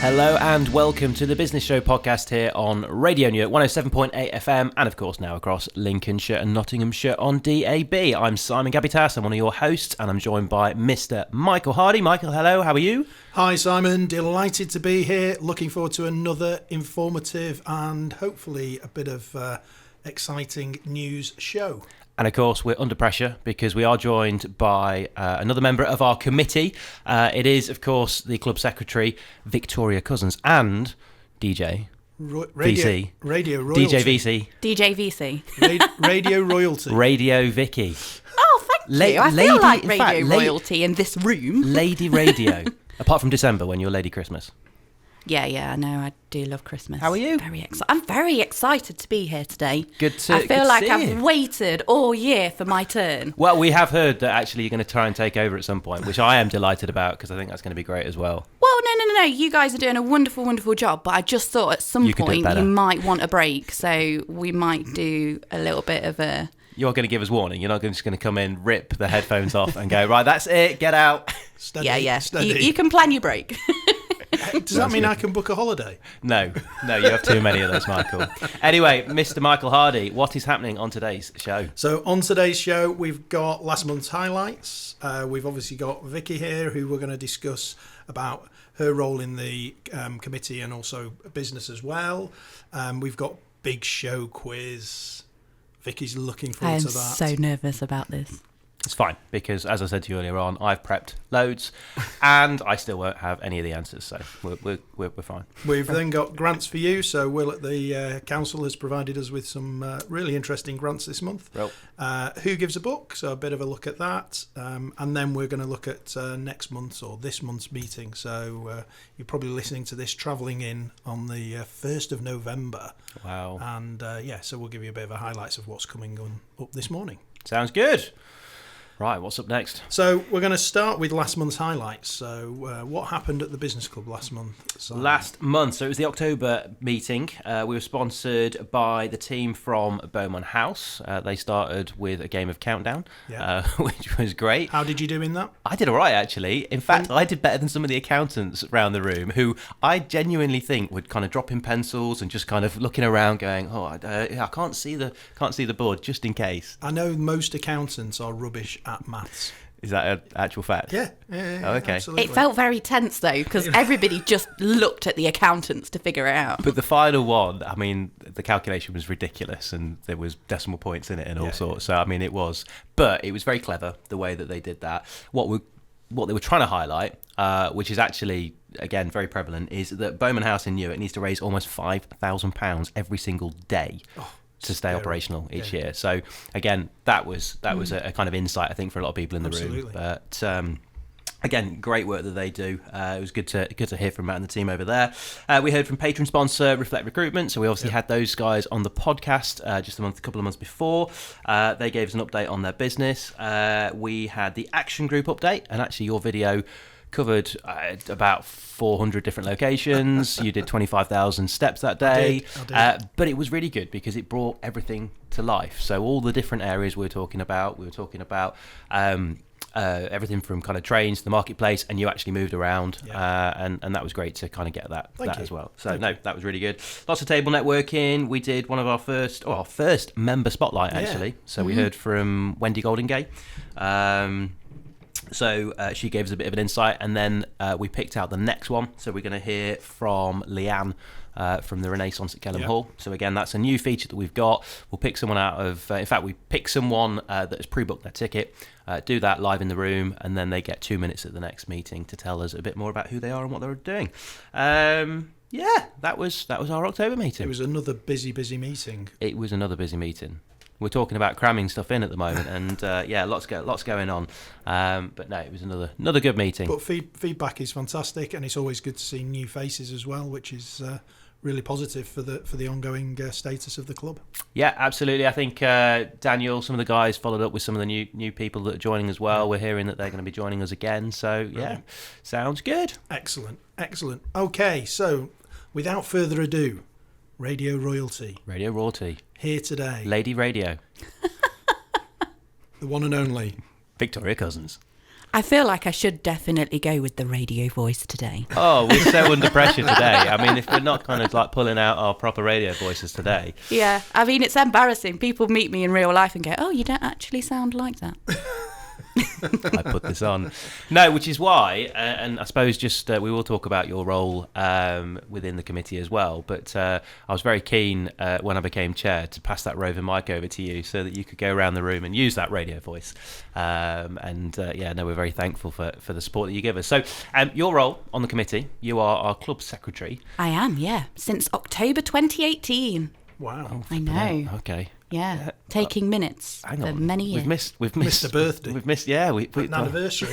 Hello and welcome to the Business Show podcast here on Radio Newark 107.8 FM and of course now across Lincolnshire and Nottinghamshire on DAB. I'm Simon Gabitas, I'm one of your hosts and I'm joined by Mr. Michael Hardy. Michael, hello, how are you? Hi Simon, delighted to be here. Looking forward to another informative and hopefully a bit of exciting news show. And of course, we're under pressure because we are joined by another member of our committee. It is, of course, the club secretary, Victoria Cozens, and DJ VC. Radio Royalty. DJ VC. DJ VC. Radio Royalty. Radio Vicky. Oh, thank you. I feel like radio royalty in this room. Lady Radio. Apart from December, when you're Lady Christmas. Yeah, no, I do love Christmas. How are you? I'm very excited to be here today. I feel like I've waited all year for my turn. Well, we have heard that actually you're going to try and take over at some point, which I am delighted about because I think that's going to be great as well. Well, no. You guys are doing a wonderful, wonderful job, but I just thought at some point you might want a break, so we might do a little bit of a... You're going to give us warning. You're not just going to come in, rip the headphones off and go, right, that's it, get out. Steady, yeah. Steady. You can plan your break. Does that mean I can book a holiday? No, you have too many of those, Michael. Anyway, Mr. Michael Hardy, what is happening on today's show? So on today's show, we've got last month's highlights. We've obviously got Vicky here, who we're going to discuss about her role in the committee and also business as well. We've got big show quiz. Vicky's looking forward to that. I am so nervous about this. It's fine, because as I said to you earlier on, I've prepped loads, and I still won't have any of the answers, so we're fine. We've then got grants for you, so Will at the council has provided us with some really interesting grants this month. Who gives a book, so a bit of a look at that, and then we're going to look at next month's or this month's meeting, so you're probably listening to this travelling in on the 1st of November. Wow. And so we'll give you a bit of a highlights of what's coming on up this morning. Sounds good. Right, what's up next? So we're going to start with last month's highlights. So what happened at the business club last month? Last month, so it was the October meeting. We were sponsored by the team from Beaumont House. They started with a game of Countdown, which was great. How did you do in that? I did all right, actually. In fact, I did better than some of the accountants around the room, who I genuinely think would kind of drop in pencils and just kind of looking around going, I can't see the board, just in case. I know most accountants are rubbish at maths. Is that an actual fact? Yeah. Oh, okay. Absolutely. It felt very tense though, because everybody just looked at the accountants to figure it out. But the final one, I mean, the calculation was ridiculous, and there was decimal points in it and all sorts. So I mean, it was very clever the way that they did that. What they were trying to highlight, which is actually again very prevalent, is that Beaumont House in Newark needs to raise almost £5,000 every single day. To stay operational each year. So again, that was a kind of insight, I think, for a lot of people in the room. But again, great work that they do. It was good to hear from Matt and the team over there. We heard from patron sponsor Reflect Recruitment. So we obviously had those guys on the podcast just a couple of months before. They gave us an update on their business. We had the Action Group update, and actually your video covered about 400 different locations. You did 25,000 steps that day. I did. But it was really good because it brought everything to life. So all the different areas we were talking about everything from kind of trains to the marketplace, and you actually moved around. And that was great to kind of get that as well. So that was really good. Lots of table networking. We did one of our first member spotlight actually. So we heard from Wendy Goldingay. So she gave us a bit of an insight, and then we picked out the next one. So we're going to hear from Leanne from the Renaissance at Kelham Hall. So again, that's a new feature that we've got. We'll pick someone out of, in fact, we pick that has pre-booked their ticket, do that live in the room, and then they get 2 minutes at the next meeting to tell us a bit more about who they are and what they're doing. That was our October meeting. It was another busy meeting. It was another busy meeting. We're talking about cramming stuff in at the moment, and lots going on. But no, it was another good meeting. But feedback is fantastic, and it's always good to see new faces as well, which is really positive for the ongoing status of the club. Yeah, absolutely. I think Daniel, some of the guys followed up with some of the new people that are joining as well. We're hearing that they're going to be joining us again. So sounds good. Excellent. Okay, so without further ado, Radio Royalty. Here today. Lady Radio. The one and only. Victoria Cozens. I feel like I should definitely go with the radio voice today. Oh, we're so under pressure today. I mean, if we're not kind of like pulling out our proper radio voices today. Yeah, I mean, it's embarrassing. People meet me in real life and go, oh, you don't actually sound like that. I put this on. No, which is why, and I suppose just we will talk about your role within the committee as well, but I was very keen when I became chair to pass that roving mic over to you so that you could go around the room and use that radio voice. We're very thankful for the support that you give us. So your role on the committee, you are our club secretary. I am, yeah, since October 2018. Wow. Oh, I know. Okay. Yeah, taking minutes for many years. We've missed a birthday. We've missed, yeah. An anniversary.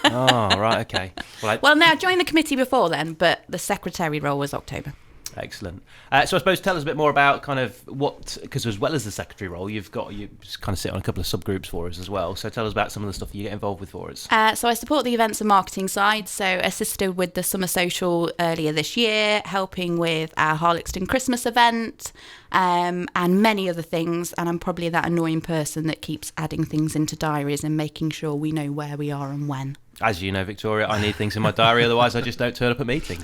Oh, right, okay. Well, now I joined the committee before then, but the secretary role was October. Excellent. So I suppose tell us a bit more about kind of what, because as well as the secretary role, you kind of sit on a couple of subgroups for us as well. So tell us about some of the stuff that you get involved with for us. So I support the events and marketing side. So assisted with the summer social earlier this year, helping with our Harlexton Christmas event, and many other things. And I'm probably that annoying person that keeps adding things into diaries and making sure we know where we are and when. As you know, Victoria, I need things in my diary, otherwise I just don't turn up at meetings.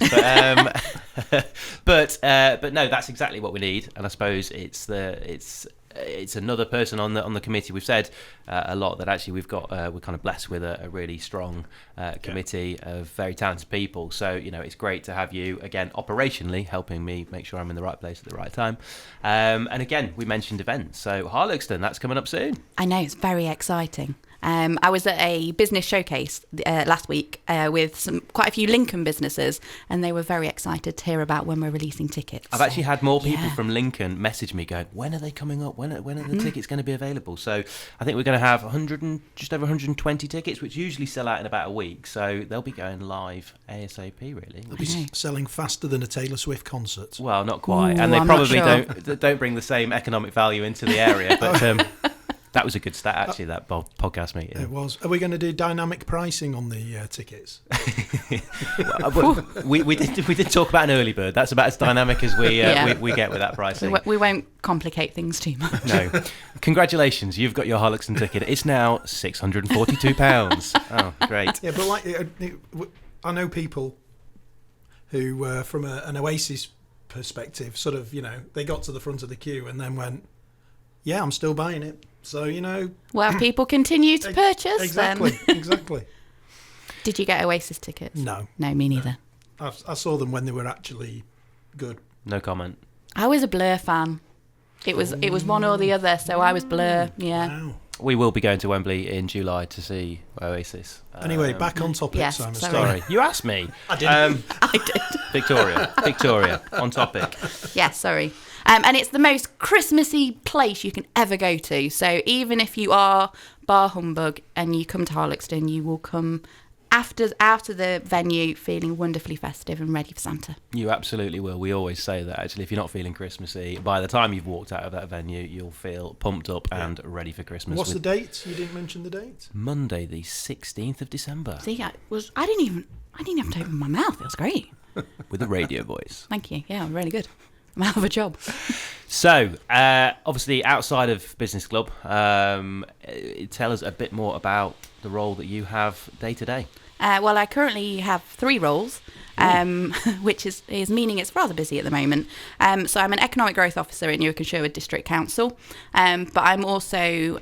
But no, that's exactly what we need, and I suppose it's another person on the committee. We've said a lot that actually we're kind of blessed with a really strong committee of very talented people. So it's great to have you again operationally helping me make sure I'm in the right place at the right time. And again, we mentioned events, so Harlexton, that's coming up soon. I know, it's very exciting. I was at a business showcase last week with quite a few Lincoln businesses, and they were very excited to hear about when we're releasing tickets. I've actually had more people from Lincoln message me going, when are they coming up? When are the tickets going to be available? So I think we're going to have just over 120 tickets, which usually sell out in about a week. So they'll be going live ASAP, really. They'll be selling faster than a Taylor Swift concert. Well, not quite. Ooh, and they I'm probably not sure. don't bring the same economic value into the area. But that was a good stat, actually, that podcast meeting. It was. Are we going to do dynamic pricing on the tickets? we did talk about an early bird. That's about as dynamic as we get with that pricing. We won't complicate things too much. No. Congratulations, you've got your Harlexton ticket. It's now £642. Oh, great. Yeah, but I know people who, from an Oasis perspective, sort of, they got to the front of the queue and then went, yeah, I'm still buying it. So, Well, people continue to purchase. Exactly, then. Exactly. Did you get Oasis tickets? No, me neither. I saw them when they were actually good. No comment. I was a Blur fan. It was one or the other, so I was Blur. Yeah. Wow. We will be going to Wembley in July to see Oasis. Anyway, back on topic, yes, Simon. Sorry, you asked me. I didn't. I did. Victoria, on topic. Yeah, sorry. And it's the most Christmassy place you can ever go to. So even if you are bar humbug and you come to Harlexton, you will come out of the venue feeling wonderfully festive and ready for Santa. You absolutely will. We always say that, actually, if you're not feeling Christmassy, by the time you've walked out of that venue, you'll feel pumped up and ready for Christmas. What's the date? You didn't mention the date. Monday, the 16th of December. See, I didn't even have to open my mouth. It was great. With a radio voice. Thank you. Yeah, really good. I'm out of a job. So, obviously, outside of Business Club, tell us a bit more about the role that you have day to day. Well, I currently have 3 roles, which is meaning it's rather busy at the moment. So I'm an Economic Growth Officer at Newark and Sherwood District Council, but I'm also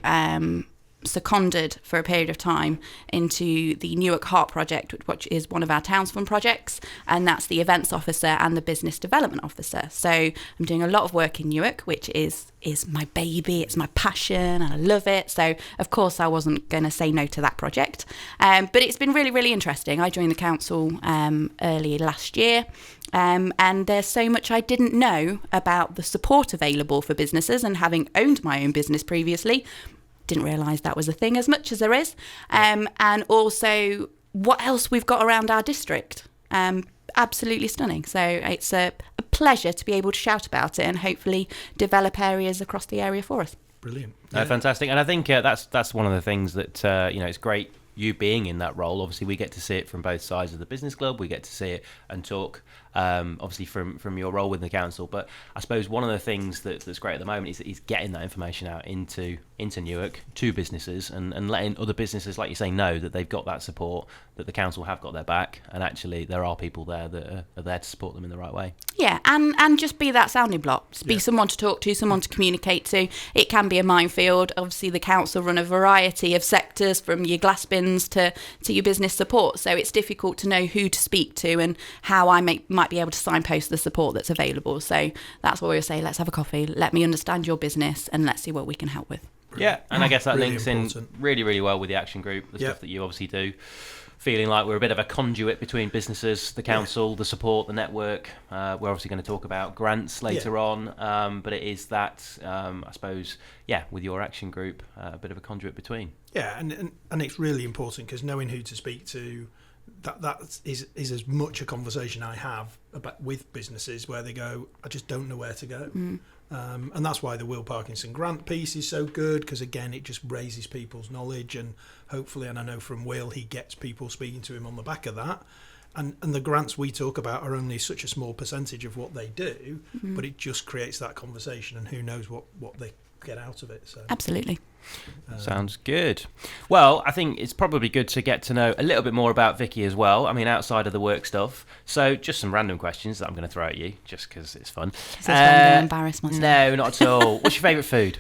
seconded for a period of time into the Newark Heart Project, which is one of our Towns Fund projects, and that's the Events Officer and the Business Development Officer. So I'm doing a lot of work in Newark, which is my baby, it's my passion, and I love it. So of course I wasn't going to say no to that project, but it's been really, really interesting. I joined the council early last year, and there's so much I didn't know about the support available for businesses, and having owned my own business previously, didn't realise that was a thing as much as there is, and also what else we've got around our district. Absolutely stunning. So it's a pleasure to be able to shout about it and hopefully develop areas across the area for us. Brilliant. Fantastic. And I think that's one of the things that it's great you being in that role, obviously we get to see it from both sides of the business club. We get to see it and talk, obviously from your role within the council. But I suppose one of the things that's great at the moment is getting that information out into Newark to businesses and letting other businesses, like you say, know that they've got that support, that the council have got their back, and actually there are people there that are there to support them in the right way. Yeah, and just be that sounding block. Just be someone to talk to, someone to communicate to. It can be a minefield. Obviously, the council run a variety of sectors, from your glass bins to your business support. So it's difficult to know who to speak to and how I might be able to signpost the support that's available. So that's what we say. Let's have a coffee. Let me understand your business, and let's see what we can help with. Yeah, and I guess that really links important. in really, really well with the action group, the stuff that you obviously do. Feeling like we're a bit of a conduit between businesses, the council, the support, the network. We're obviously going to talk about grants later on, but it is that, I suppose, with your action group, a bit of a conduit between. Yeah, and it's really important, because knowing who to speak to, that is as much a conversation I have about with businesses where they go, I just don't know where to go. And that's why the Will Parkinson grant piece is so good, because again it just raises people's knowledge, and hopefully, and I know from Will, he gets people speaking to him on the back of that. And the grants we talk about are only such a small percentage of what they do, but it just creates that conversation, and who knows what they get out of it. So Absolutely. Sounds good. Well, I think it's probably good to get to know a little bit more about Vicky as well. I mean, outside of the work stuff. So just some random questions that I'm going to throw at you, just because it's fun. Is this where I'm going to embarrass myself? No, not at all. What's your favourite food?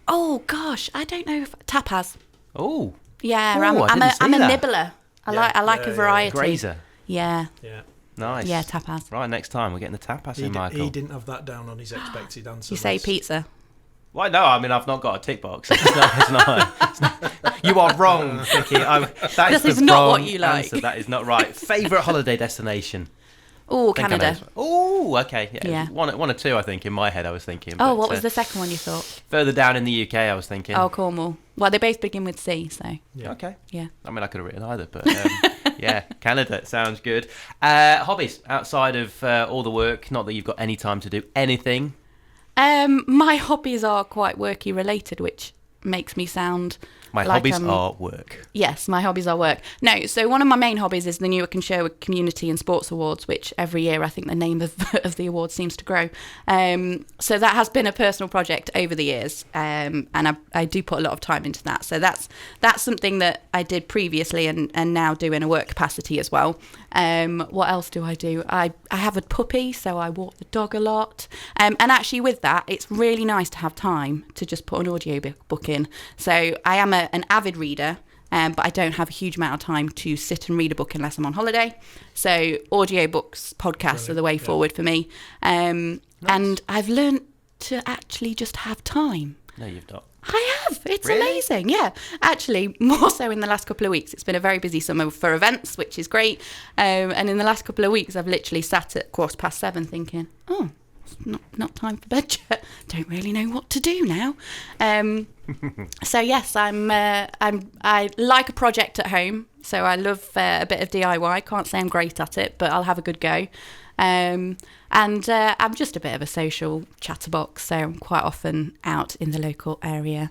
Oh, gosh. I don't know. Tapas. Oh. Yeah, Ooh, I'm a nibbler. I like a variety. Grazer. Yeah. Nice. Yeah, tapas. Right, next time we're getting the tapas in, Michael. He didn't have that down on his expected answer. You say pizza. Why no? I mean, I've not got a tick box. It's not. You are wrong, Vicky. This is not what you like. Answer. That is not right. Favourite holiday destination? Oh, Canada. Oh, okay. Yeah. One or two, I think, in my head I was thinking. Oh, what was the second one you thought? Further down in the UK, I was thinking. Oh, Cornwall. Well, they both begin with C, so. Yeah. Okay. Yeah. I mean, I could have written either, but yeah, Canada sounds good. Hobbies outside of all the work, not that you've got any time to do anything. My hobbies are quite worky related, which makes me sound My like hobbies are work. Yes, my hobbies are work. No, so one of my main hobbies is the Newark and Sherwood Community and Sports Awards, which every year I think the name of the award seems to grow. So that has been a personal project over the years, and I do put a lot of time into that. So that's something that I did previously and now do in a work capacity as well. What else do? I have a puppy, so I walk the dog a lot. And actually with that, it's really nice to have time to just put an audio book in. So I am an avid reader, but I don't have a huge amount of time to sit and read a book unless I'm on holiday. So audiobooks, podcasts are the way forward for me. Nice. And I've learned to actually just have time. No, you've not. I have. It's really? amazing. Yeah. Actually, more so in the last couple of weeks. It's been a very busy summer for events, which is great. And in the last couple of weeks, I've literally sat at 7:15 thinking, oh, it's not time for bed yet. Don't really know what to do now. So yes, I like a project at home. So I love a bit of DIY. Can't say I'm great at it, but I'll have a good go. And I'm just a bit of a social chatterbox, so I'm quite often out in the local area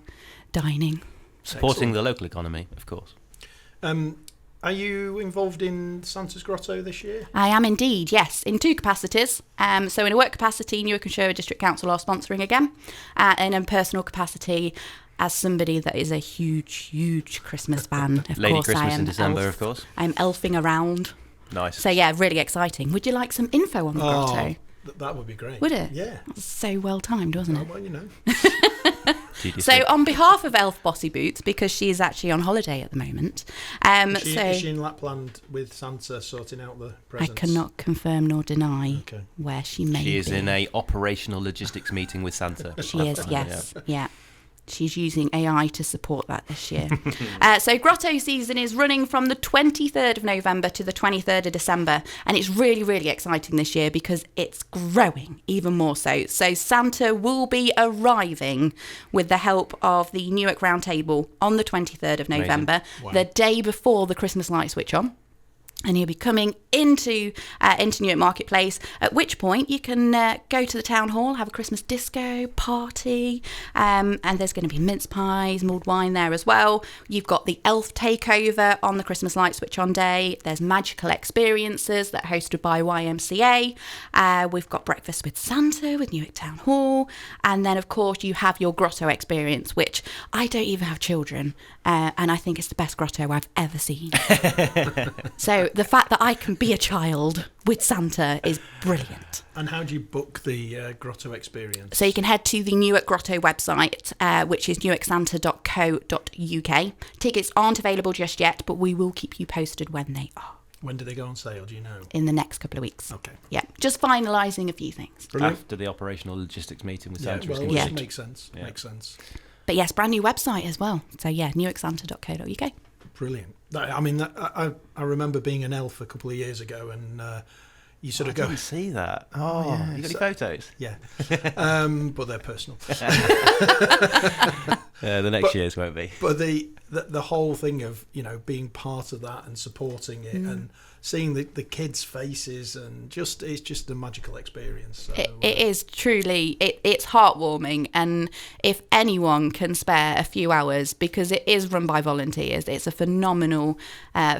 dining. Supporting the local economy, of course. Are you involved in Santa's Grotto this year? I am indeed, yes, in two capacities. So in a work capacity, Newark and Sherwood District Council are sponsoring again. And in a personal capacity, as somebody that is a huge Christmas fan, of Lady course Christmas I am in December, of course. I'm elfing around. Nice. So yeah, really exciting. Would you like some info on the grotto? That would be great. Would it? Yeah. That's so well timed, wasn't it? Well, you know. So on behalf of Elf Bossy Boots, because she is actually on holiday at the moment. Is she in Lapland with Santa sorting out the presents? I cannot confirm nor deny where she may be. She is in a operational logistics meeting with Santa. She is, yes. Yeah. She's using AI to support that this year. So Grotto season is running from the 23rd of November to the 23rd of December. And it's really, really exciting this year because it's growing even more so. So Santa will be arriving with the help of the Newark Round Table on the 23rd of November, the day before the Christmas lights switch on. And he'll be coming into Newark Marketplace, at which point you can go to the town hall, have a Christmas disco party, and there's going to be mince pies, mulled wine there as well. You've got the elf takeover on the Christmas light switch on day. There's magical experiences that are hosted by YMCA. We've got breakfast with Santa with Newark Town Hall. And then, of course, you have your grotto experience, which I don't even have children, and I think it's the best grotto I've ever seen. So the fact that I can be a child with Santa is brilliant. And how do you book the grotto experience? So you can head to the Newark Grotto website, which is newarksanta.co.uk. Tickets aren't available just yet, but we will keep you posted when they are. When do they go on sale, do you know? In the next couple of weeks. Okay. Yeah, just finalising a few things. Brilliant. After the operational logistics meeting with Santa. Well, Yeah. makes sense. Yeah. Makes sense. But yes, brand new website as well. So yeah, newarksanta.co.uk. Brilliant. I remember being an elf a couple of years ago, and you sort of go. I didn't see that. Oh, yeah. You got any photos? Yeah, but they're personal. The next year's won't be. But the whole thing of being part of that and supporting it and seeing the kids' faces and it's just a magical experience. So, It is truly, it's heartwarming, and if anyone can spare a few hours, because it is run by volunteers, it's a phenomenal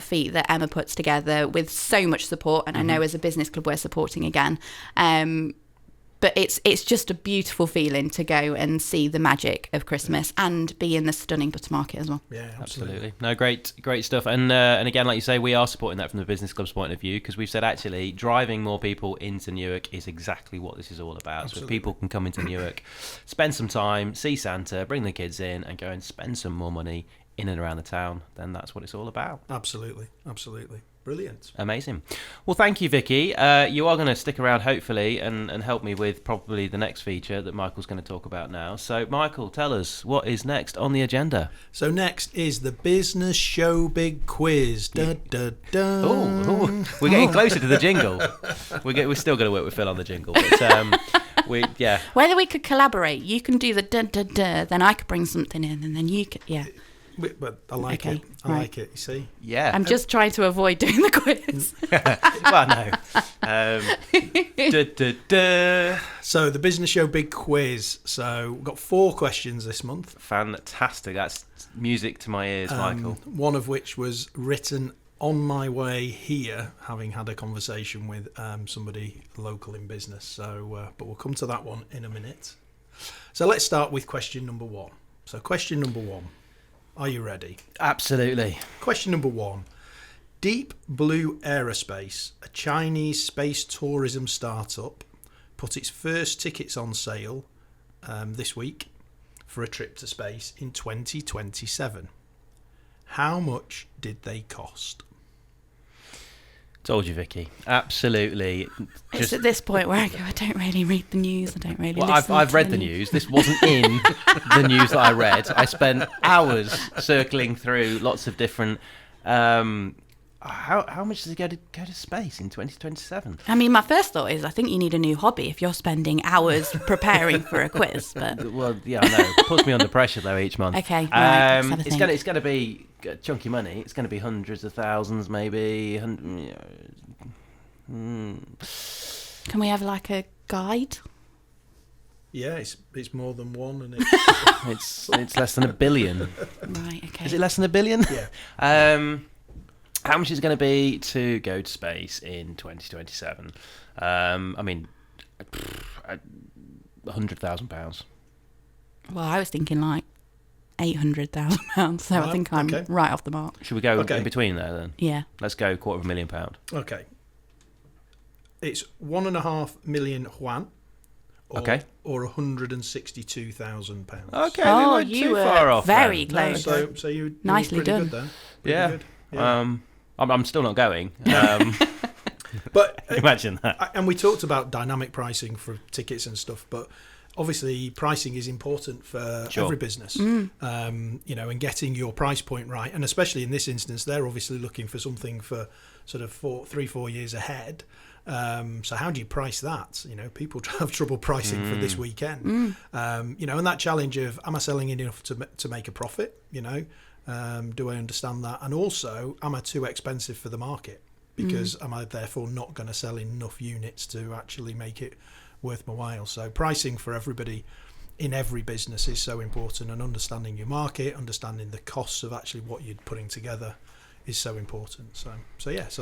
feat that Emma puts together with so much support, and I know as a business club we're supporting again. But it's just a beautiful feeling to go and see the magic of Christmas and be in the stunning butter market as well. Yeah, absolutely. No, great stuff. And again, like you say, we are supporting that from the business club's point of view, because we've said actually driving more people into Newark is exactly what this is all about. Absolutely. So if people can come into Newark, spend some time, see Santa, bring the kids in, and go and spend some more money in and around the town, then that's what it's all about. Absolutely. Brilliant. Amazing. Well, thank you, Vicky. You are going to stick around, hopefully, and help me with probably the next feature that Michael's going to talk about now. So, Michael, tell us, what is next on the agenda? So next is the Business Show Big Quiz. Da, da, da. Oh, we're getting closer to the jingle. We're still going to work with Phil on the jingle, but Whether we could collaborate, you can do the da-da-da, then I could bring something in, and then you could, yeah. But I like it. I like it, you see. Yeah. I'm just trying to avoid doing the quiz. Well, no. So the Business Show Big Quiz. So we've got 4 questions this month. Fantastic. That's music to my ears, Michael. One of which was written on my way here, having had a conversation with somebody local in business. So, but we'll come to that one in a minute. So let's start with question number 1. So question number 1. Are you ready? Absolutely. Question number 1. Deep Blue Aerospace, a Chinese space tourism startup, put its first tickets on sale this week for a trip to space in 2027. How much did they cost? Told you, Vicky. Absolutely. It's at this point where I go, I don't really read the news. I don't really Well, listen I've to read the any- news. This wasn't in the news that I read. I spent hours circling through lots of different... how much does it go to space in 2027? I mean, my first thought is I think you need a new hobby if you're spending hours preparing for a quiz. But Well, yeah, I know. It puts me under pressure, though, each month. Okay, right, let's have a think. It's going to be chunky money. It's going to be hundreds of thousands, maybe. can we have like a guide? Yeah, it's more than one, and It's less than $1 billion. Right, okay. Is it less than $1 billion? Yeah. How much is it going to be to go to space in 2027? I mean, £100,000. Well, I was thinking like £800,000, so I think I'm right off the mark. Should we go in between there then? Yeah. Let's go £250,000. Okay. It's 1.5 million yuan. Or £162,000. Okay, Oh, we weren't you too were far off. very then. close. So you Nicely were pretty done. good there. Pretty Yeah. good. I'm still not going. But Imagine that. And we talked about dynamic pricing for tickets and stuff, but obviously pricing is important for every business. And getting your price point right, and especially in this instance, they're obviously looking for something for sort of 3-4 years ahead. So how do you price that? People have trouble pricing for this weekend. And that challenge of, am I selling enough to make a profit? Do I understand that? And also, am I too expensive for the market? because am I therefore not going to sell enough units to actually make it worth my while? So pricing for everybody in every business is so important, and understanding your market, understanding the costs of actually what you're putting together is so important. So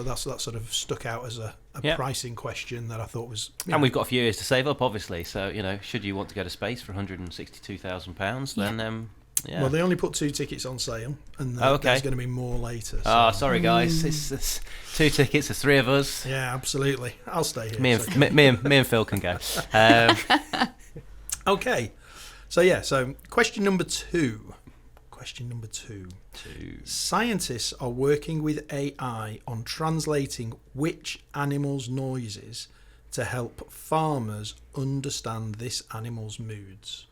that's sort of stuck out as a pricing question that I thought was. And we've got a few years to save up, obviously. So should you want to go to space for £162,000, then yeah. Well, they only put 2 tickets on sale, and there's going to be more later. So. Sorry guys, it's 2 tickets, there's 3 of us. Yeah, absolutely. I'll stay here. Me and Phil can go. Okay. So question number 2. Scientists are working with AI on translating which animal's noises to help farmers understand this animal's moods.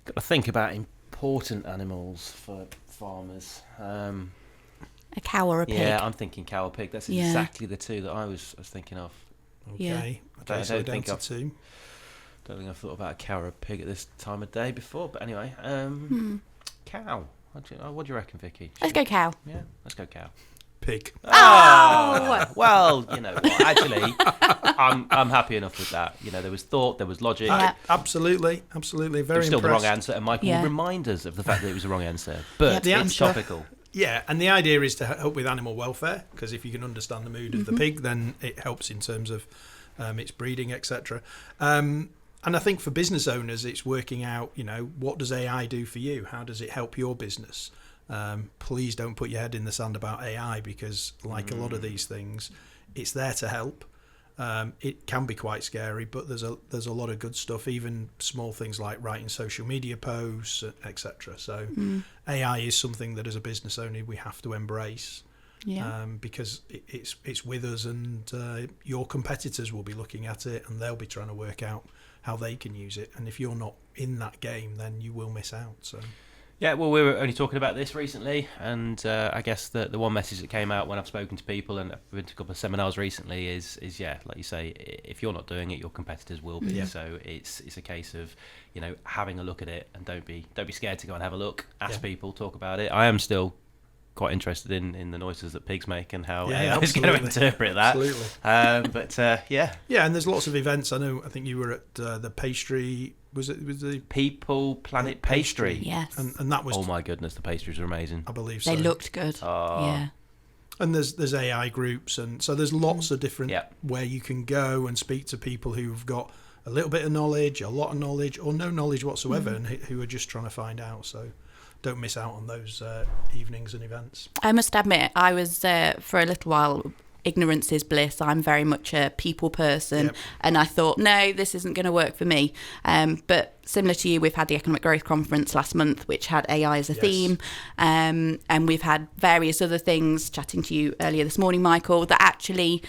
Got to think about important animals for farmers. A cow or a pig? Yeah, I'm thinking cow or pig. That's exactly the 2 that I was thinking of. Okay. I So down to 2. Don't think I've thought about a cow or a pig at this time of day before, but anyway, cow. What do you reckon, Vicky? Let's go cow. Yeah, let's go cow. Pig. Oh! Well, you know what? Actually, I'm happy enough with that. There was thought, there was logic. Absolutely. Very It was still impressed. the wrong answer, and Michael will remind us of the fact that it was the wrong answer. But it's topical. Yeah, and the idea is to help with animal welfare, because if you can understand the mood of the pig, then it helps in terms of its breeding, etc. And I think for business owners, it's working out, what does AI do for you? How does it help your business? Please don't put your head in the sand about AI, because like a lot of these things, it's there to help. It can be quite scary, but there's a lot of good stuff, even small things like writing social media posts, etc. So AI is something that as a business owner we have to embrace. Because it's with us, and your competitors will be looking at it, and they'll be trying to work out how they can use it. And if you're not in that game, then you will miss out. So. Yeah, well, we were only talking about this recently, and I guess the one message that came out when I've spoken to people and I've been to a couple of seminars recently is like you say, if you're not doing it, your competitors will be. Yeah. So it's a case of having a look at it, and don't be scared to go and have a look. Ask people, talk about it. I am still quite interested in the noises that pigs make and how AI is going to interpret that. Absolutely. Yeah, and there's lots of events. I think you were at the pastry. Was the People Planet Pastry? Yes. And that was. Oh my goodness, the pastries are amazing. I believe so. They looked good. Yeah. And there's AI groups, and so there's lots of different where you can go and speak to people who've got a little bit of knowledge, a lot of knowledge, or no knowledge whatsoever, and who are just trying to find out. So don't miss out on those evenings and events. I must admit, I was for a little while. Ignorance is bliss. I'm very much a people person, and I thought, no, this isn't going to work for me. But similar to you, we've had the Economic Growth Conference last month, which had AI as a theme, and we've had various other things. Chatting to you earlier this morning, Michael, that actually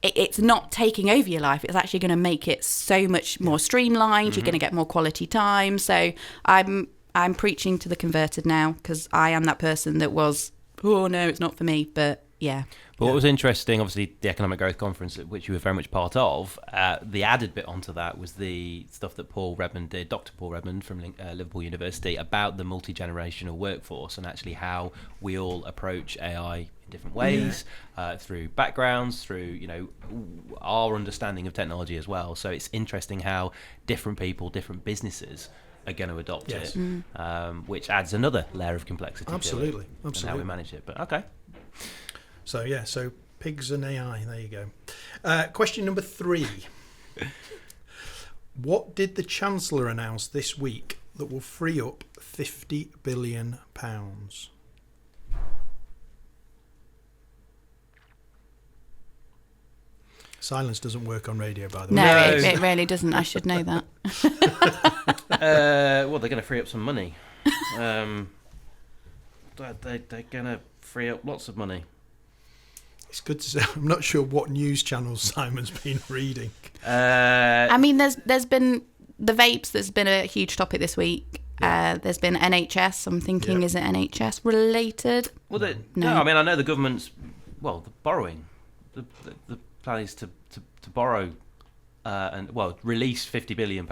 it's not taking over your life. It's actually going to make it so much more streamlined. You're going to get more quality time. So I'm preaching to the converted now, because I am that person that was, oh no, it's not for me. But yeah. But what was interesting, obviously, the Economic Growth Conference, which you were very much part of, the added bit onto that was the stuff that Paul Redmond did, Dr. Paul Redmond from Liverpool University, about the multi-generational workforce and actually how we all approach AI in different ways, through backgrounds, through our understanding of technology as well. So it's interesting how different people, different businesses are going to adopt it, which adds another layer of complexity to it and how we manage it. But okay. So pigs and AI, there you go. Question number 3. What did the Chancellor announce this week that will free up £50 billion? Silence doesn't work on radio, by the way. No, it really doesn't. I should know that. Well, they're going to free up some money. They're going to free up lots of money. It's good to say. I'm not sure what news channels Simon's been reading. I mean, there's been the vapes. There's been a huge topic this week. There's been NHS. I'm thinking, is it NHS related? Well, no. I mean, I know the government's the borrowing. The plan is to borrow and release £50 billion.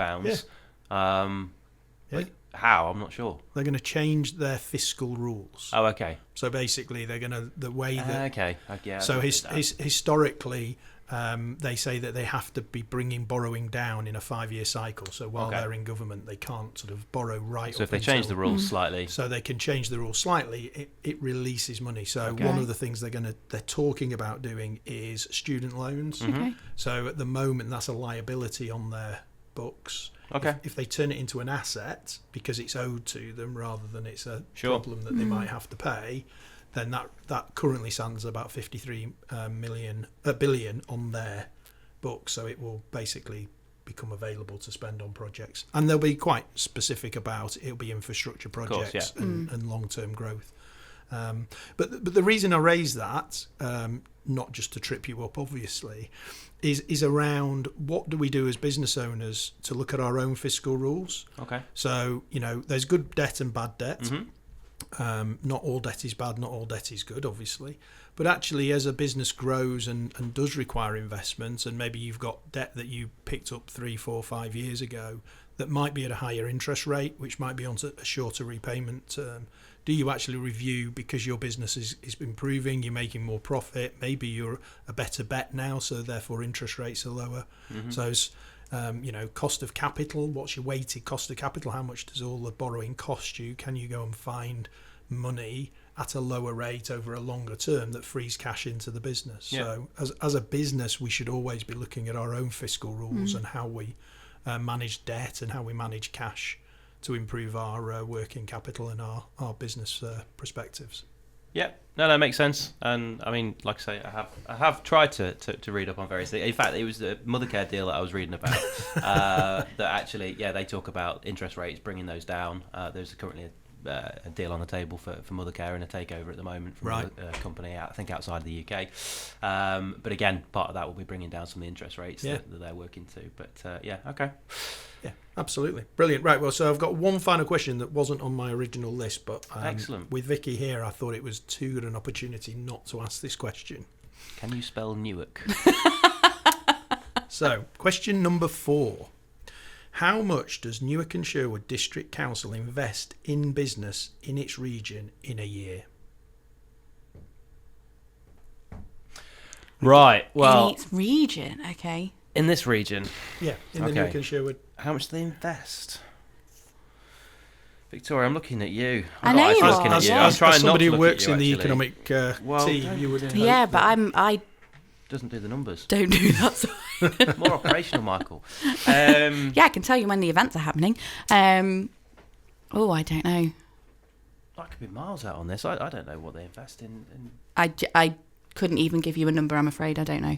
How? I'm not sure. They're going to change their fiscal rules. Oh, okay. So basically, they're going to the way that. Okay. Yeah. So historically, they say that they have to be bringing borrowing down in a 5-year cycle. So while they're in government, they can't sort of borrow right. So if they change the rules slightly, so they can change the rules slightly, it releases money. So one of the things they're talking about doing is student loans. Okay. So at the moment, that's a liability on their books. Okay. If they turn it into an asset because it's owed to them rather than it's a problem that they might have to pay, then that currently stands about 53 billion on their books. So it will basically become available to spend on projects, and they'll be quite specific about it'll be infrastructure projects and long-term growth. But the reason I raise that, not just to trip you up, obviously, is around what do we do as business owners to look at our own fiscal rules. Okay. So, there's good debt and bad debt. Not all debt is bad, not all debt is good, obviously. But actually, as a business grows and does require investment, and maybe you've got debt that you picked up 3, 4, 5 years ago that might be at a higher interest rate, which might be on a shorter repayment term, do you actually review, because your business is improving, you're making more profit, maybe you're a better bet now, so therefore interest rates are lower. So cost of capital, what's your weighted cost of capital, how much does all the borrowing cost you, can you go and find money at a lower rate over a longer term that frees cash into the business. So as a business, we should always be looking at our own fiscal rules and how we manage debt and how we manage cash to improve our working capital and our business perspectives. Yeah, no, that makes sense. And I mean, like I say, I have tried to read up on various things. In fact, it was the Mothercare deal that I was reading about that actually, they talk about interest rates, bringing those down. There's currently a deal on the table for Mothercare and a takeover at the moment from a company, I think, outside the UK. But again, part of that will be bringing down some of the interest rates that they're working to. But okay. Yeah, absolutely. Brilliant. Right, well, so I've got one final question that wasn't on my original list, but excellent. With Vicky here, I thought it was too good an opportunity not to ask this question. Can you spell Newark? So, question number 4. How much does Newark and Sherwood District Council invest in business in its region in a year? Right, well... In its region, okay. In this region? Yeah, in the Newark and Sherwood. How much do they invest? Victoria, I'm looking at you. I know you are. I'm trying as somebody not to who works at you, in the actually. economic team, you would. Yeah, but I doesn't do the numbers. don't do that. So. More operational, Michael. Yeah, I can tell you when the events are happening. I don't know. I could be miles out on this. I don't know what they invest in. I couldn't even give you a number. I'm afraid I don't know.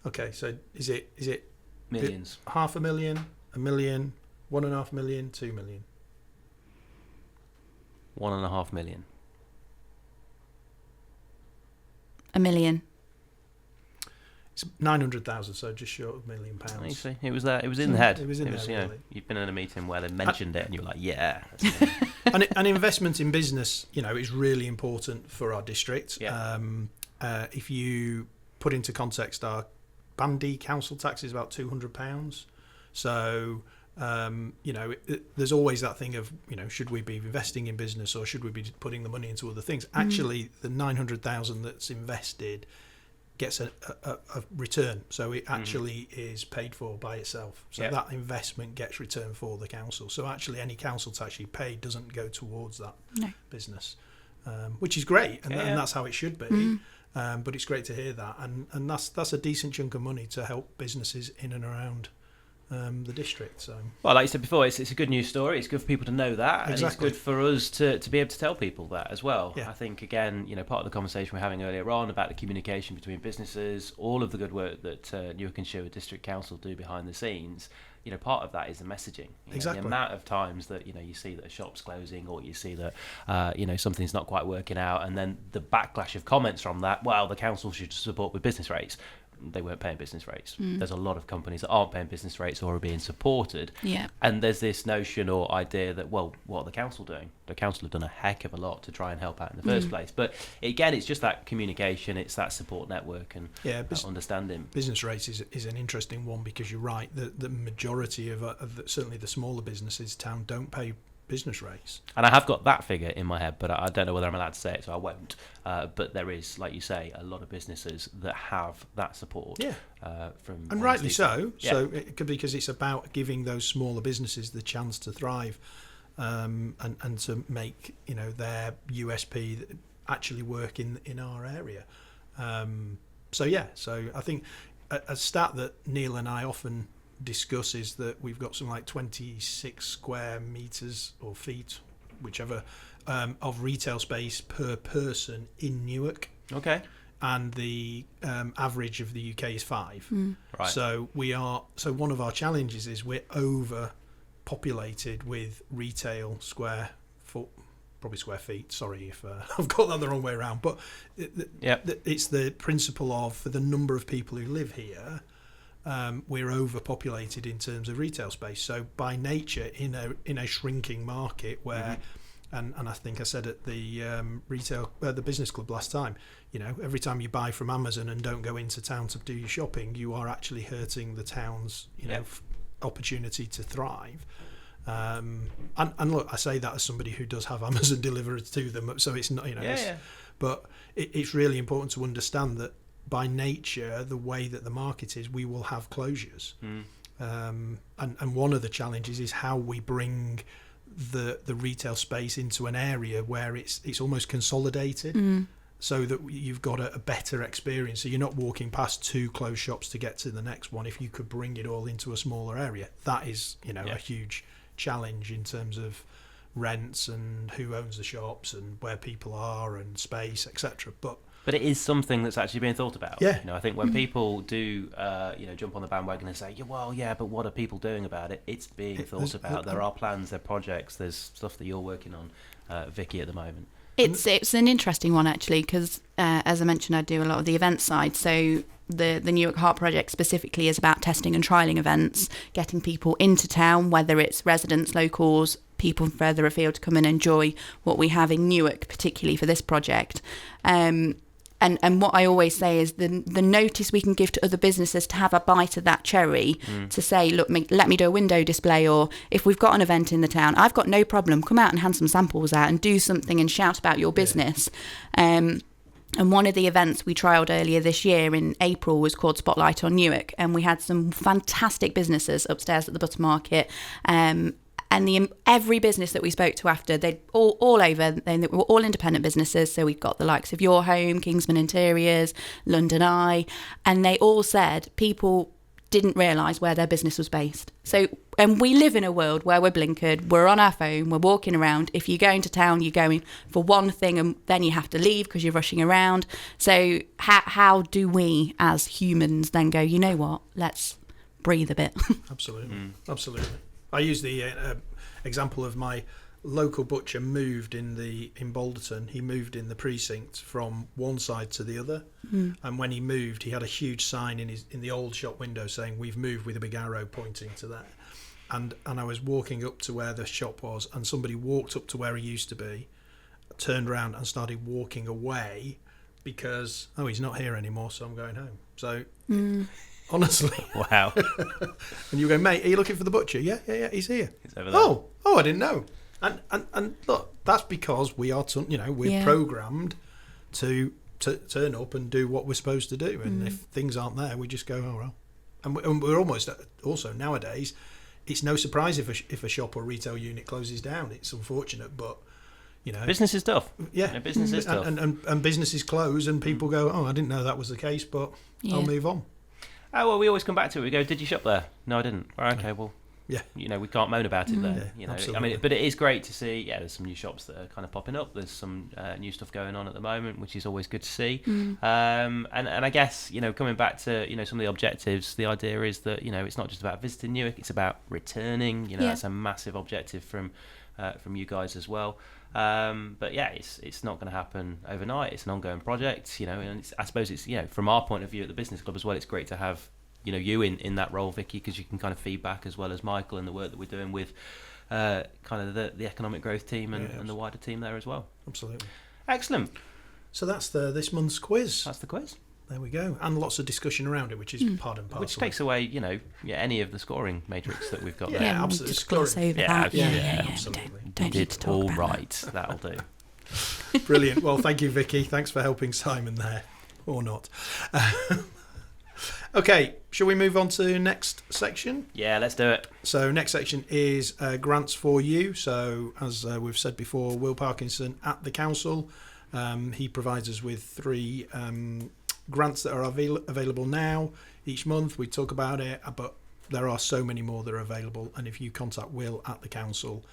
Okay, so is it Millions. 500,000, 1 million, 1.5 million, 2 million? 1.5 million. 1 million. It's 900,000, so just short of £1 million. You see, it was there. It was in the head. It was in there. Really. You've been in a meeting where they mentioned it, and you were like, "Yeah." and investment in business, is really important for our district. Yeah. If you put into context, our Bandy council tax is about £200. So, there's always that thing of, should we be investing in business or should we be putting the money into other things? Actually, the 900,000 that's invested gets a return, so it actually is paid for by itself. So that investment gets returned for the council. So actually, any council tax you pay doesn't go towards that business, which is great, and that's how it should be. But it's great to hear that, and that's a decent chunk of money to help businesses in and around the district. So, well, like you said before, it's a good news story. It's good for people to know that, and it's good for us to be able to tell people that as well. I think, again, part of the conversation we were having earlier on about the communication between businesses, all of the good work that Newark and Sherwood District Council do behind the scenes. Part of that is the messaging. The amount of times that you see that a shop's closing, or you see that something's not quite working out, and then the backlash of comments from that. Well, the council should support with business rates. They weren't paying business rates. There's a lot of companies that aren't paying business rates or are being supported. Yeah. And there's this notion or idea that, well, what are the council doing? The council have done a heck of a lot to try and help out in the first place. But again, it's just that communication, it's that support network and understanding. Business rates is an interesting one, because you're right, the majority of certainly the smaller businesses town don't pay business rates. And I have got that figure in my head, but I don't know whether I'm allowed to say it, so I won't. But there is, like you say, a lot of businesses that have that support. From and rightly so. Yeah. So it could be because it's about giving those smaller businesses the chance to thrive, and to make their USP actually work in our area. So I think a stat that Neil and I often discuss is that we've got something like 26 square meters or feet, whichever, of retail space per person in Newark. Okay. And the average of the UK is 5. Right. So one of our challenges is we're overpopulated with retail square feet. Sorry if I've got that the wrong way around, but it's the principle of, for the number of people who live here, we're overpopulated in terms of retail space. So by nature, in a shrinking market where, and I think I said at the the business club last time, every time you buy from Amazon and don't go into town to do your shopping, you are actually hurting the town's opportunity to thrive. And look, I say that as somebody who does have Amazon delivered to them, so it's not but it's really important to understand that by nature, the way that the market is, we will have closures. And one of the challenges is how we bring the retail space into an area where it's almost consolidated, so that you've got a better experience. So you're not walking past 2 closed shops to get to the next one. If you could bring it all into a smaller area, that is a huge challenge in terms of rents and who owns the shops and where people are and space, etc. But it is something that's actually being thought about. Yeah. I think when people do, jump on the bandwagon and say, but what are people doing about it? It's being thought about. There are plans, there are projects, there's stuff that you're working on, Vicky, at the moment. It's an interesting one, actually, because as I mentioned, I do a lot of the event side. So the Newark Heart Project specifically is about testing and trialling events, getting people into town, whether it's residents, locals, people further afield, to come and enjoy what we have in Newark, particularly for this project. And what I always say is the notice we can give to other businesses to have a bite of that cherry, to say, look, let me do a window display, or if we've got an event in the town, I've got no problem, come out and hand some samples out and do something and shout about your business. And one of the events we trialled earlier this year in April was called Spotlight on Newark, and we had some fantastic businesses upstairs at the Butter Market. And every business that we spoke to after, they all over, they were all independent businesses. So we've got the likes of Your Home, Kingsman Interiors, London Eye, and they all said people didn't realise where their business was based. So, and we live in a world where we're blinkered, we're on our phone, we're walking around. If you go into town, you're going for one thing and then you have to leave because you're rushing around. So how do we as humans then go, you know what, let's breathe a bit? Absolutely. I use the example of my local butcher moved in Balderton. He moved in the precinct from one side to the other, and when he moved, he had a huge sign in the old shop window saying, "We've moved," with a big arrow pointing to that. And I was walking up to where the shop was, and somebody walked up to where he used to be, turned around and started walking away because he's not here anymore, so I'm going home. So. Honestly. Wow. And you go, mate, are you looking for the butcher? Yeah, he's here. He's over there. Oh, I didn't know. And look, that's because we are, we're programmed to turn up and do what we're supposed to do. And if things aren't there, we just go, oh well. And we're almost also nowadays, it's no surprise if a shop or retail unit closes down. It's unfortunate, but business is tough. Yeah, business is tough. And businesses close, and people go, I didn't know that was the case, but I'll move on. Oh, well, we always come back to it. We go, did you shop there? No, I didn't. Right, okay, well, yeah, we can't moan about it there. Absolutely. I mean, but it is great to see. Yeah, there's some new shops that are kind of popping up. There's some new stuff going on at the moment, which is always good to see. And I guess coming back to some of the objectives, the idea is that it's not just about visiting Newark; it's about returning. That's a massive objective from you guys as well. But yeah, it's not going to happen overnight. It's an ongoing project, and I suppose it's from our point of view at the business club as well. It's great to have you in that role, Vicky, because you can kind of feedback as well as Michael and the work that we're doing with kind of the economic growth team and the wider team there as well. Absolutely. Excellent. So that's this month's quiz. That's the quiz. there we go. And lots of discussion around it, which is part and parcel. Which takes away, any of the scoring matrix that we've got there. Yeah, absolutely. Just gloss over that. Yeah, absolutely. Don't need to talk all about right. That'll do. Brilliant. Well, thank you, Vicky. Thanks for helping Simon there. Or not. Okay, shall we move on to next section? Yeah, let's do it. So next section is grants for you. So as we've said before, Will Parkinson at the council, he provides us with 3 grants that are available now each month. We talk about it, but there are so many more that are available. And if you contact Will at the council,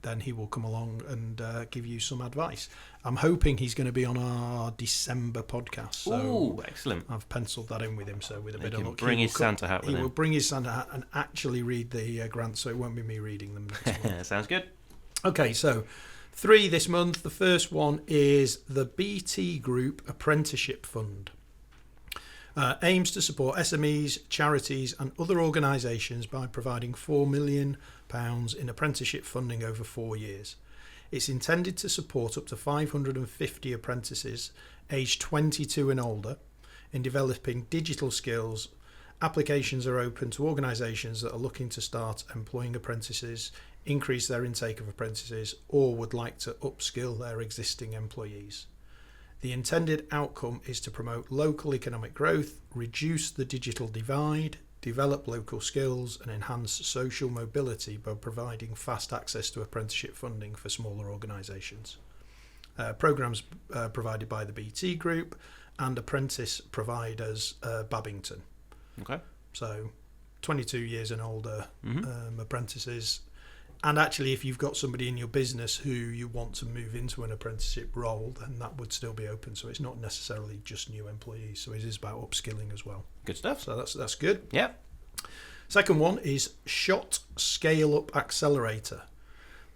then he will come along and give you some advice. I'm hoping he's going to be on our December podcast. So Ooh, excellent. I've penciled that in with him, so with a bit of luck. Bring his Santa hat with him. He will bring his Santa hat and actually read the grants, so it won't be me reading them next month. Sounds good. Okay, so 3 this month. The first one is the BT Group Apprenticeship Fund. Aims to support SMEs, charities and other organisations by providing £4 million in apprenticeship funding over 4 years. It's intended to support up to 550 apprentices aged 22 and older in developing digital skills. Applications are open to organisations that are looking to start employing apprentices, increase their intake of apprentices, or would like to upskill their existing employees. The intended outcome is to promote local economic growth, reduce the digital divide, develop local skills and enhance social mobility by providing fast access to apprenticeship funding for smaller organisations. Programmes provided by the BT Group and apprentice providers Babington. Okay. So 22 years and older apprentices. And actually, if you've got somebody in your business who you want to move into an apprenticeship role, then that would still be open. So it's not necessarily just new employees. So it is about upskilling as well. Good stuff. So that's good. Yeah. Second one is SHOT Scale Up Accelerator.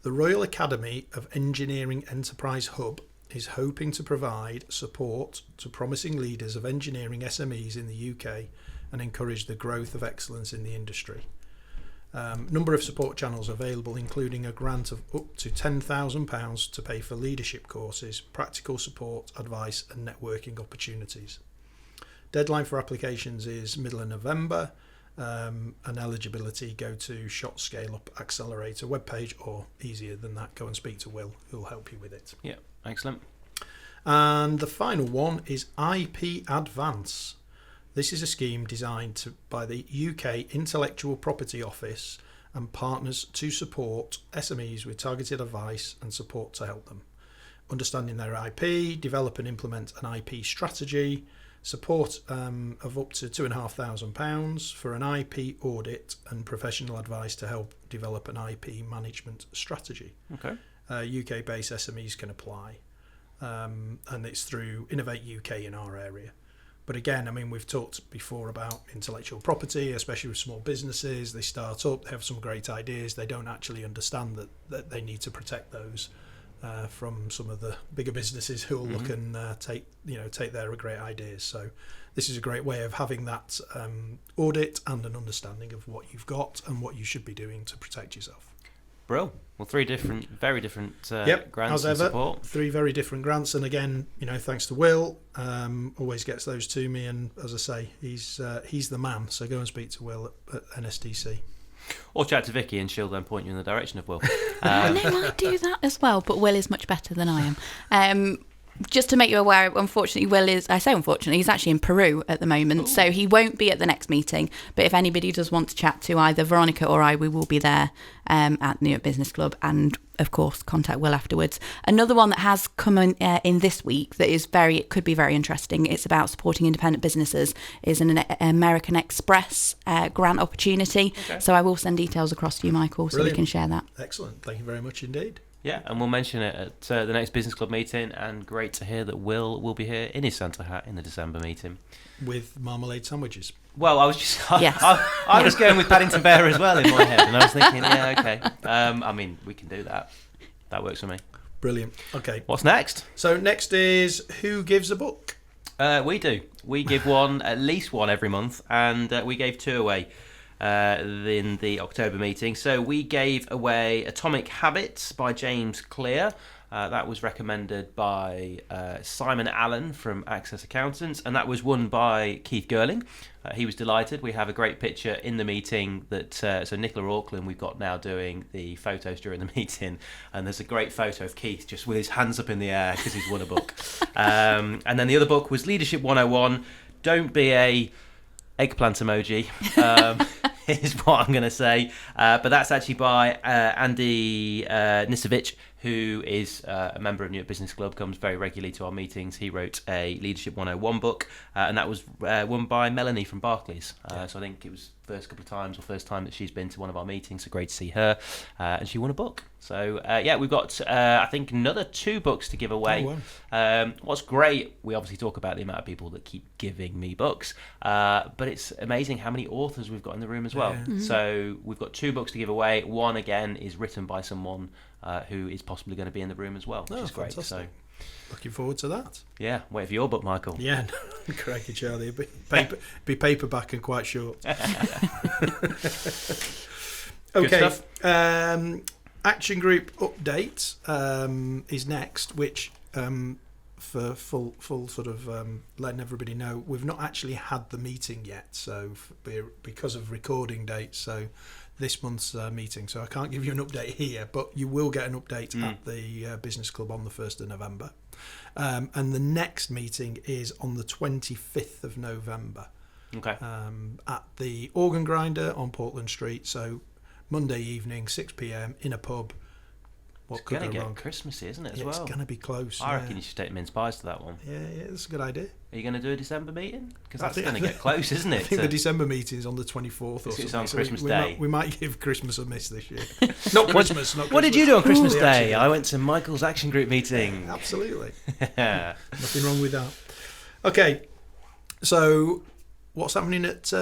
The Royal Academy of Engineering Enterprise Hub is hoping to provide support to promising leaders of engineering SMEs in the UK and encourage the growth of excellence in the industry. Number of support channels available, including a grant of up to £10,000 to pay for leadership courses, practical support, advice and networking opportunities. Deadline for applications is middle of November, and eligibility go to SHOT Scale Up Accelerator webpage, or easier than that, go and speak to Will, who'll help you with it. Yeah, excellent. And the final one is IP Advance. This is a scheme designed by the UK Intellectual Property Office and partners to support SMEs with targeted advice and support to help them understanding their IP, develop and implement an IP strategy, support of up to £2,500 for an IP audit and professional advice to help develop an IP management strategy. Okay. UK-based SMEs can apply, and it's through Innovate UK in our area. But again, I mean, we've talked before about intellectual property, especially with small businesses. They start up, they have some great ideas. They don't actually understand that they need to protect those from some of the bigger businesses who will look and take their great ideas. So this is a great way of having that audit and an understanding of what you've got and what you should be doing to protect yourself. Bro, well, very different grants as and ever, support. 3 very different grants, and again, thanks to Will, always gets those to me. And as I say, he's the man. So go and speak to Will at NSDC. Or chat to Vicky and she'll then point you in the direction of Will. No, I do that as well, but Will is much better than I am. Just to make you aware, unfortunately, he's actually in Peru at the moment. Ooh. So he won't be at the next meeting. But if anybody does want to chat to either Veronica or I, we will be there at Newark Business Club, and of course contact Will afterwards. Another one that has come in this week that is it could be very interesting. It's about supporting independent businesses. Is an American Express grant opportunity. Okay. So I will send details across to you, Michael, so we can share that. Excellent. Thank you very much indeed. Yeah, and we'll mention it at the next Business Club meeting, and great to hear that Will be here in his Santa hat in the December meeting. With marmalade sandwiches. Well, I was I was going with Paddington Bear as well in my head, and I was thinking, yeah, okay. I mean, we can do that. That works for me. Brilliant. Okay. What's next? So next is Who Gives a Book? We do. We give at least one every month, and we gave 2 away in the October meeting. So we gave away Atomic Habits by James Clear. That was recommended by Simon Allen from Access Accountants, and that was won by Keith Girling. He was delighted. We have a great picture in the meeting that so Nicola Auckland we've got now doing the photos during the meeting, and there's a great photo of Keith just with his hands up in the air because he's won a book. And then the other book was Leadership 101. Don't be a eggplant emoji. Is what I'm going to say. But that's actually by Andy Nisevich, who is a member of Newark Business Club, comes very regularly to our meetings. He wrote a Leadership 101 book, and that was won by Melanie from Barclays. So I think it was first couple of times or first time that she's been to one of our meetings, so great to see her. And she won a book. So we've got I think another 2 books to give away. Oh, wow. What's great, we obviously talk about the amount of people that keep giving me books, but it's amazing how many authors we've got in the room as well. Yeah. Mm-hmm. So we've got 2 books to give away. One again is written by someone who is possibly going to be in the room as well, which is great. Fantastic. So looking forward to that. yeah, wait for your book, Michael. Yeah, crikey, Charlie. Be paperback and quite short. Okay. Good stuff. Action group update is next, which for full sort of letting everybody know, we've not actually had the meeting yet, so because of recording dates, so this month's meeting, so I can't give you an update here, but you will get an update at the Business Club on the 1st of November. And the next meeting is on the 25th of November. Okay. At the Organ Grinder on Portland Street, so Monday evening, 6 p.m. in a pub. What It's could going to go get wrong? Christmassy, isn't it, as Yeah, well? it's going to be close. I reckon you should take mince pies to that one. Yeah, that's a good idea. Are you going to do a December meeting? Because I that's think- going to get close, isn't it? I think the December meeting is on the 24th or something. It's on so Christmas we Day. We might give Christmas a miss this year. Not Christmas. What did you do on Christmas Ooh. Day? I went to Michael's Action Group meeting. Absolutely. Nothing wrong with that. Okay, so what's happening at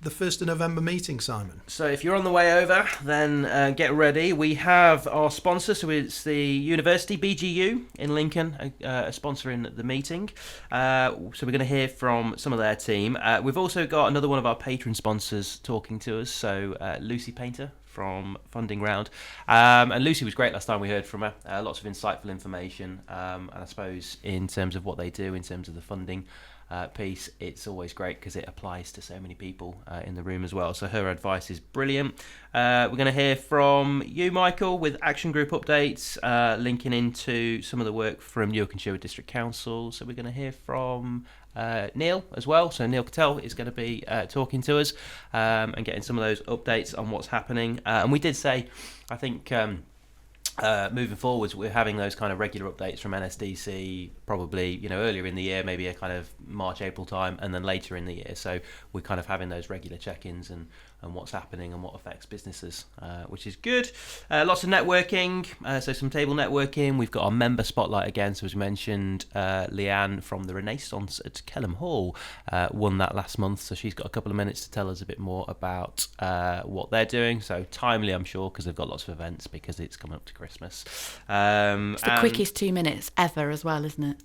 the 1st of November meeting, Simon? So if you're on the way over, then get ready. We have our sponsor, so it's the University, BGU in Lincoln, a sponsor in the meeting. So we're going to hear from some of their team. We've also got another one of our patron sponsors talking to us, so Lucy Painter from Funding Round. And Lucy was great last time we heard from her. Lots of insightful information, and I suppose in terms of what they do, in terms of the funding piece, it's always great because it applies to so many people in the room as well. So her advice is brilliant. We're going to hear from you, Michael, with Action Group updates, linking into some of the work from Newark and Sherwood District Council. So we're going to hear from Neil as well. So Neil Patel is going to be talking to us and getting some of those updates on what's happening. And we did say, I think... moving forwards, we're having those kind of regular updates from NSDC probably, earlier in the year, maybe a kind of March, April time, and then later in the year. So we're kind of having those regular check-ins and what's happening and what affects businesses, which is good. Lots of networking, so some table networking. We've got our member spotlight again. So as mentioned, Leanne from the Renaissance at Kelham Hall won that last month. So she's got a couple of minutes to tell us a bit more about what they're doing. So timely, I'm sure, because they've got lots of events because it's coming up to Christmas. It's the quickest 2 minutes ever as well, isn't it?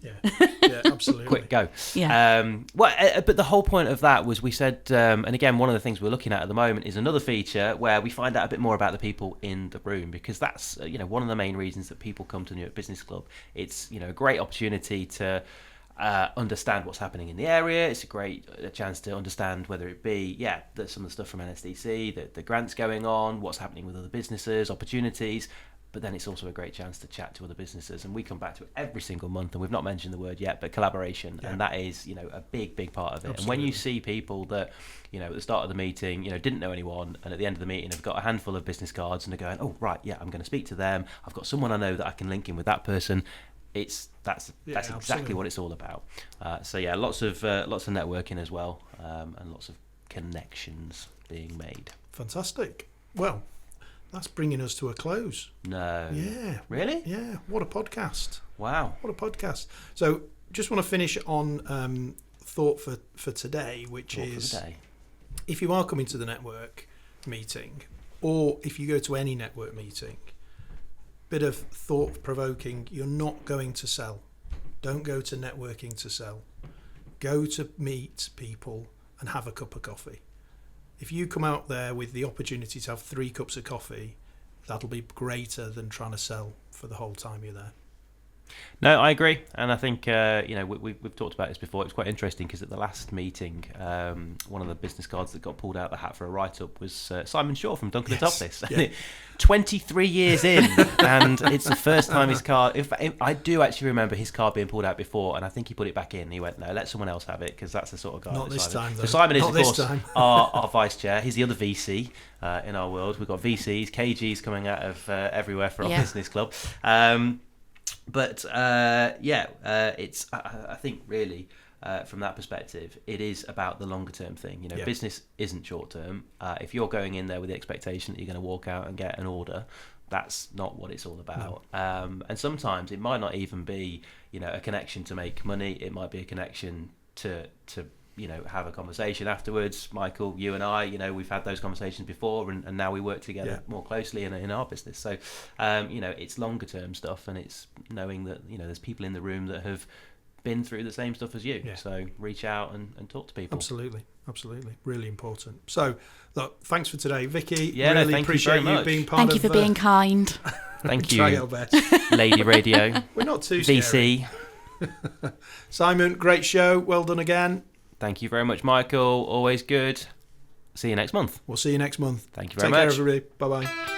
Yeah, absolutely. Quick go. Yeah. But the whole point of that was we said, and again, one of the things we're looking at the moment is another feature where we find out a bit more about the people in the room, because that's one of the main reasons that people come to Newark Business Club. It's a great opportunity to understand what's happening in the area. It's a great chance to understand whether it be some of the stuff from NSDC, the grants going on, what's happening with other businesses, opportunities. But then it's also a great chance to chat to other businesses, and we come back to it every single month, and we've not mentioned the word yet, but collaboration, and that is a big part of it. Absolutely. And when you see people that at the start of the meeting didn't know anyone, and at the end of the meeting have got a handful of business cards and are going, oh right, yeah, I'm going to speak to them, I've got someone I know that I can link in with that person. That's exactly what it's all about. So lots of networking as well, and lots of connections being made. Fantastic. Well, that's bringing us to a close. No. Yeah. Really? Yeah. What a podcast. Wow. What a podcast. So just want to finish on thought for today, which is if you are coming to the network meeting, or if you go to any network meeting, bit of thought-provoking, you're not going to sell. Don't go to networking to sell. Go to meet people and have a cup of coffee. If you come out there with the opportunity to have 3 cups of coffee, that'll be greater than trying to sell for the whole time you're there. No, I agree, and I think we've talked about this before. It was quite interesting because at the last meeting, one of the business cards that got pulled out of the hat for a write-up was Simon Shaw from Duncan office. Yeah. 23 years in, and it's the first time his card. If I do actually remember his card being pulled out before, and I think he put it back in. He went, "No, let someone else have it," because that's the sort of guy. Not this time, though. So Simon is, Not of course, our vice chair. He's the other VC in our world. We've got VCs, KGs coming out of everywhere for our business club. It's I think really from that perspective, it is about the longer term thing. Business isn't short term. If you're going in there with the expectation that you're going to walk out and get an order, that's not what it's all about. No. And sometimes it might not even be a connection to make money. It might be a connection to have a conversation afterwards. Michael, you and I, we've had those conversations before, and now we work together more closely in our business. So, it's longer term stuff, and it's knowing that there's people in the room that have been through the same stuff as you. Yeah. So reach out and talk to people. Absolutely, really important. So, look, thanks for today, Vicky. Yeah, really appreciate you being part Thank of. you for being kind. Thank you. Try our best. Lady Radio. We're not too VC. Simon, great show. Well done again. Thank you very much, Michael. Always good. See you next month. We'll see you next month. Thank you very much. Take care, everybody. Bye-bye.